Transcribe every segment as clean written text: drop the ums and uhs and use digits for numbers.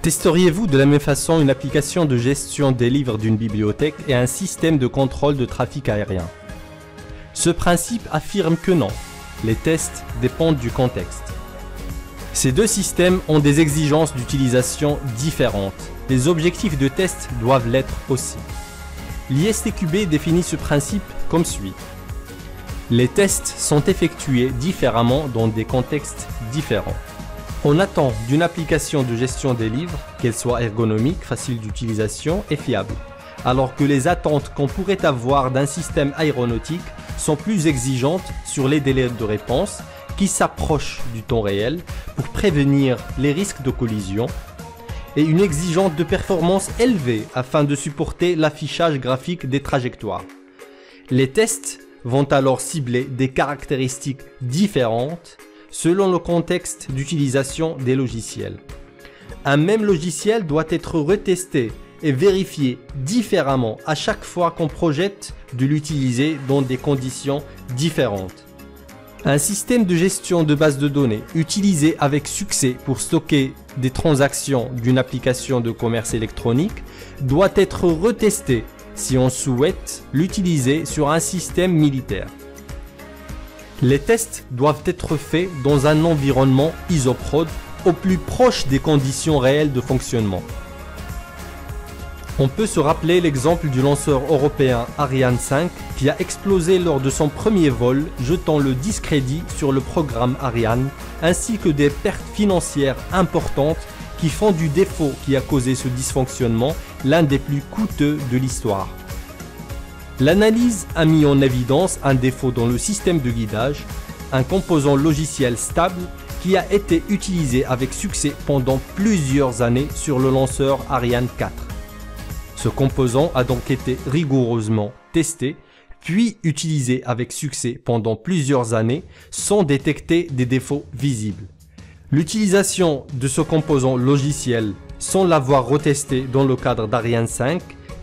Testeriez-vous de la même façon une application de gestion des livres d'une bibliothèque et un système de contrôle de trafic aérien? Ce principe affirme que non, les tests dépendent du contexte. Ces deux systèmes ont des exigences d'utilisation différentes. Les objectifs de test doivent l'être aussi. L'ISTQB définit ce principe comme suit. Les tests sont effectués différemment dans des contextes différents. On attend d'une application de gestion des livres qu'elle soit ergonomique, facile d'utilisation et fiable, alors que les attentes qu'on pourrait avoir d'un système aéronautique sont plus exigeantes sur les délais de réponse qui s'approchent du temps réel pour prévenir les risques de collision et une exigence de performance élevée afin de supporter l'affichage graphique des trajectoires. Les tests vont alors cibler des caractéristiques différentes selon le contexte d'utilisation des logiciels. Un même logiciel doit être retesté et vérifié différemment à chaque fois qu'on projette de l'utiliser dans des conditions différentes. Un système de gestion de base de données utilisé avec succès pour stocker des transactions d'une application de commerce électronique doit être retesté si on souhaite l'utiliser sur un système militaire. Les tests doivent être faits dans un environnement isoprod au plus proche des conditions réelles de fonctionnement. On peut se rappeler l'exemple du lanceur européen Ariane 5 qui a explosé lors de son premier vol, jetant le discrédit sur le programme Ariane, ainsi que des pertes financières importantes qui font du défaut qui a causé ce dysfonctionnement l'un des plus coûteux de l'histoire. L'analyse a mis en évidence un défaut dans le système de guidage, un composant logiciel stable qui a été utilisé avec succès pendant plusieurs années sur le lanceur Ariane 4. Ce composant a donc été rigoureusement testé, puis utilisé avec succès pendant plusieurs années sans détecter des défauts visibles. L'utilisation de ce composant logiciel sans l'avoir retesté dans le cadre d'Ariane 5,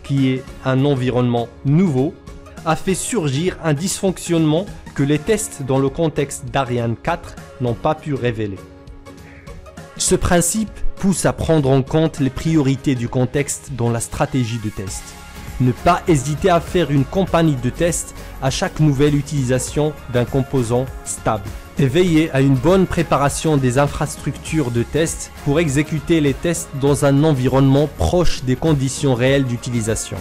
qui est un environnement nouveau, a fait surgir un dysfonctionnement que les tests dans le contexte d'Ariane 4 n'ont pas pu révéler. Ce principe pousse à prendre en compte les priorités du contexte dans la stratégie de test. Ne pas hésiter à faire une campagne de test à chaque nouvelle utilisation d'un composant stable. Et veiller à une bonne préparation des infrastructures de test pour exécuter les tests dans un environnement proche des conditions réelles d'utilisation.